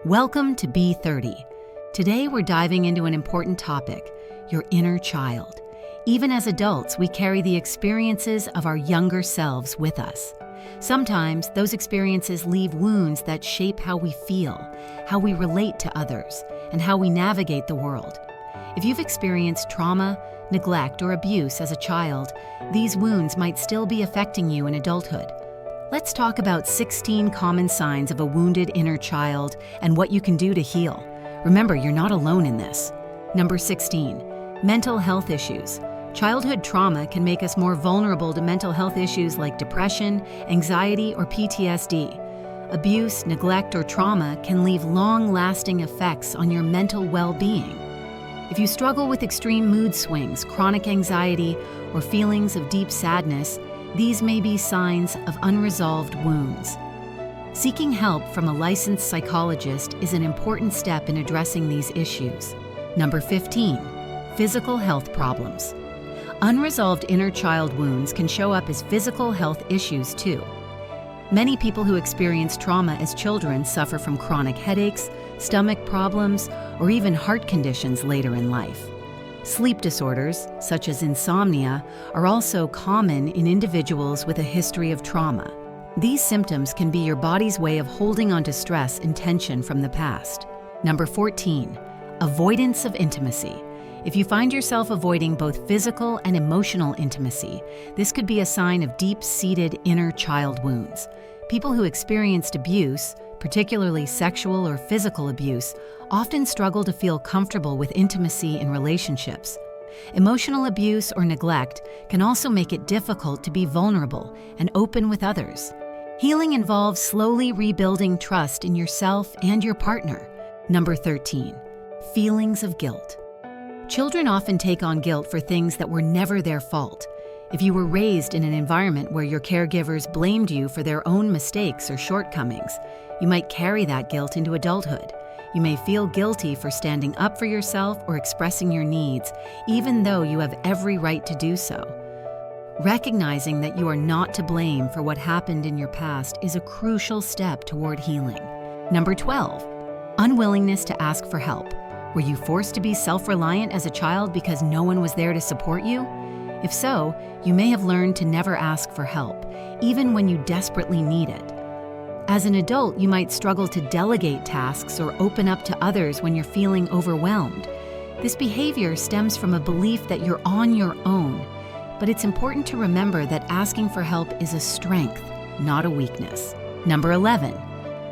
Welcome to B30. Today we're diving into an important topic, your inner child. Even as adults, we carry the experiences of our younger selves with us. Sometimes those experiences leave wounds that shape how we feel, how we relate to others, and how we navigate the world. If you've experienced trauma, neglect, or abuse as a child, these wounds might still be affecting you in adulthood. Let's talk about 16 common signs of a wounded inner child and what you can do to heal. Remember, you're not alone in this. Number 16, mental health issues. Childhood trauma can make us more vulnerable to mental health issues like depression, anxiety, or PTSD. Abuse, neglect, or trauma can leave long-lasting effects on your mental well-being. If you struggle with extreme mood swings, chronic anxiety, or feelings of deep sadness, these may be signs of unresolved wounds. Seeking help from a licensed psychologist is an important step in addressing these issues. Number 15, physical health problems. Unresolved inner child wounds can show up as physical health issues too. Many people who experience trauma as children suffer from chronic headaches, stomach problems, or even heart conditions later in life. Sleep disorders, such as insomnia, are also common in individuals with a history of trauma. These symptoms can be your body's way of holding onto stress and tension from the past. Number 14, avoidance of intimacy. If you find yourself avoiding both physical and emotional intimacy, this could be a sign of deep-seated inner child wounds. People who experienced abuse, particularly sexual or physical abuse, often struggle to feel comfortable with intimacy in relationships. Emotional abuse or neglect can also make it difficult to be vulnerable and open with others. Healing involves slowly rebuilding trust in yourself and your partner. Number 13, feelings of guilt. Children often take on guilt for things that were never their fault. If you were raised in an environment where your caregivers blamed you for their own mistakes or shortcomings, you might carry that guilt into adulthood. You may feel guilty for standing up for yourself or expressing your needs, even though you have every right to do so. Recognizing that you are not to blame for what happened in your past is a crucial step toward healing. Number 12, unwillingness to ask for help. Were you forced to be self-reliant as a child because no one was there to support you? If so, you may have learned to never ask for help, even when you desperately need it. As an adult, you might struggle to delegate tasks or open up to others when you're feeling overwhelmed. This behavior stems from a belief that you're on your own, but it's important to remember that asking for help is a strength, not a weakness. Number 11,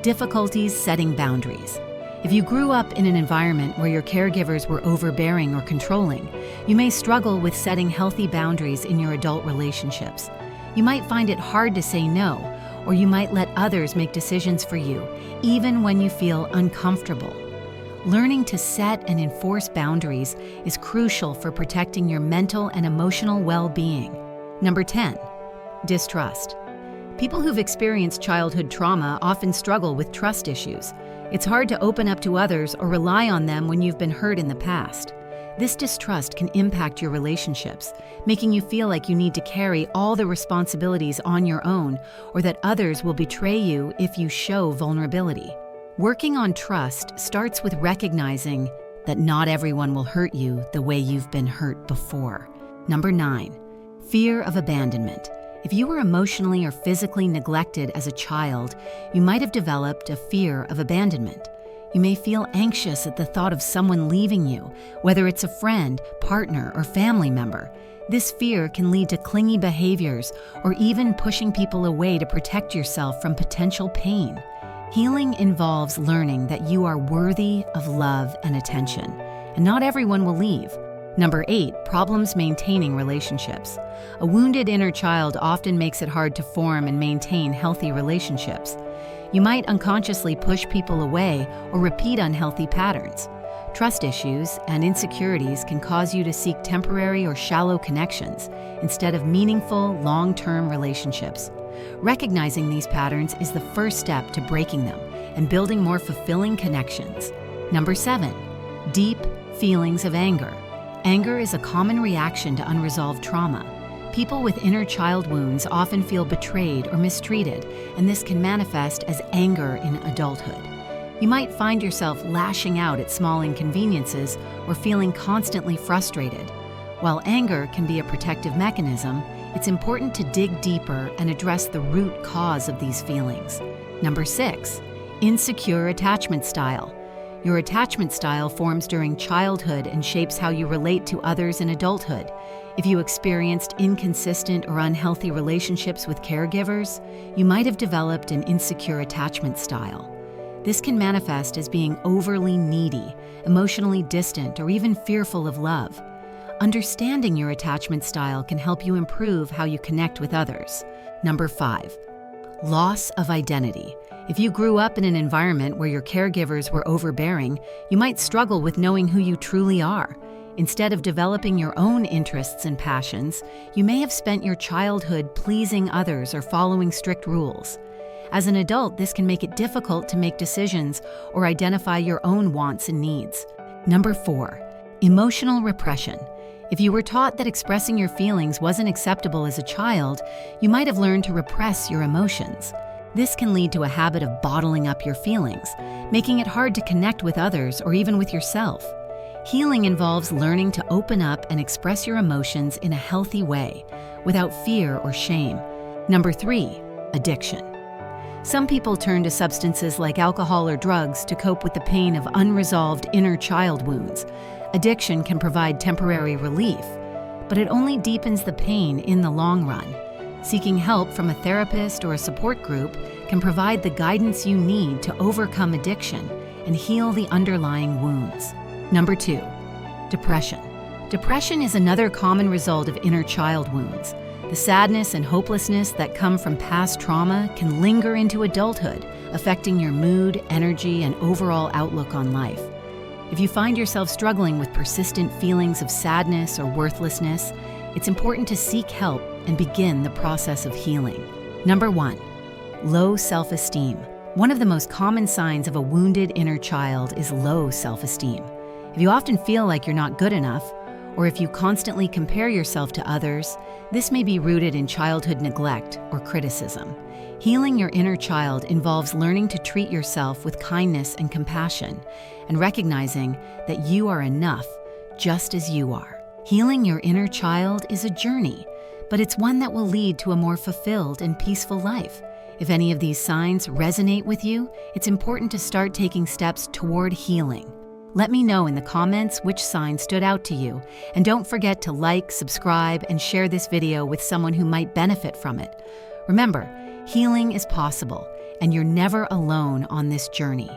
difficulties setting boundaries. If you grew up in an environment where your caregivers were overbearing or controlling, you may struggle with setting healthy boundaries in your adult relationships. You might find it hard to say no, or you might let others make decisions for you, even when you feel uncomfortable. Learning to set and enforce boundaries is crucial for protecting your mental and emotional well-being. Number 10, distrust. People who've experienced childhood trauma often struggle with trust issues. It's hard to open up to others or rely on them when you've been hurt in the past. This distrust can impact your relationships, making you feel like you need to carry all the responsibilities on your own, or that others will betray you if you show vulnerability. Working on trust starts with recognizing that not everyone will hurt you the way you've been hurt before. Number 9, fear of abandonment. If you were emotionally or physically neglected as a child, you might have developed a fear of abandonment. You may feel anxious at the thought of someone leaving you, whether it's a friend, partner, or family member. This fear can lead to clingy behaviors or even pushing people away to protect yourself from potential pain. Healing involves learning that you are worthy of love and attention, and not everyone will leave. Number 8, problems maintaining relationships. A wounded inner child often makes it hard to form and maintain healthy relationships. You might unconsciously push people away or repeat unhealthy patterns. Trust issues and insecurities can cause you to seek temporary or shallow connections instead of meaningful, long-term relationships. Recognizing these patterns is the first step to breaking them and building more fulfilling connections. Number 7, deep feelings of anger. Anger is a common reaction to unresolved trauma. People with inner child wounds often feel betrayed or mistreated, and this can manifest as anger in adulthood. You might find yourself lashing out at small inconveniences or feeling constantly frustrated. While anger can be a protective mechanism, it's important to dig deeper and address the root cause of these feelings. Number 6, insecure attachment style. Your attachment style forms during childhood and shapes how you relate to others in adulthood. If you experienced inconsistent or unhealthy relationships with caregivers, you might have developed an insecure attachment style. This can manifest as being overly needy, emotionally distant, or even fearful of love. Understanding your attachment style can help you improve how you connect with others. Number 5, loss of identity. If you grew up in an environment where your caregivers were overbearing, you might struggle with knowing who you truly are. Instead of developing your own interests and passions, you may have spent your childhood pleasing others or following strict rules. As an adult, this can make it difficult to make decisions or identify your own wants and needs. Number 4, emotional repression. If you were taught that expressing your feelings wasn't acceptable as a child, you might have learned to repress your emotions. This can lead to a habit of bottling up your feelings, making it hard to connect with others or even with yourself. Healing involves learning to open up and express your emotions in a healthy way, without fear or shame. Number 3, addiction. Some people turn to substances like alcohol or drugs to cope with the pain of unresolved inner child wounds. Addiction can provide temporary relief, but it only deepens the pain in the long run. Seeking help from a therapist or a support group can provide the guidance you need to overcome addiction and heal the underlying wounds. Number 2, depression. Depression is another common result of inner child wounds. The sadness and hopelessness that come from past trauma can linger into adulthood, affecting your mood, energy, and overall outlook on life. If you find yourself struggling with persistent feelings of sadness or worthlessness, it's important to seek help and begin the process of healing. Number 1, low self-esteem. One of the most common signs of a wounded inner child is low self-esteem. If you often feel like you're not good enough, or if you constantly compare yourself to others, this may be rooted in childhood neglect or criticism. Healing your inner child involves learning to treat yourself with kindness and compassion, and recognizing that you are enough just as you are. Healing your inner child is a journey, but it's one that will lead to a more fulfilled and peaceful life. If any of these signs resonate with you, it's important to start taking steps toward healing. Let me know in the comments which sign stood out to you, and don't forget to like, subscribe, and share this video with someone who might benefit from it. Remember, healing is possible, and you're never alone on this journey.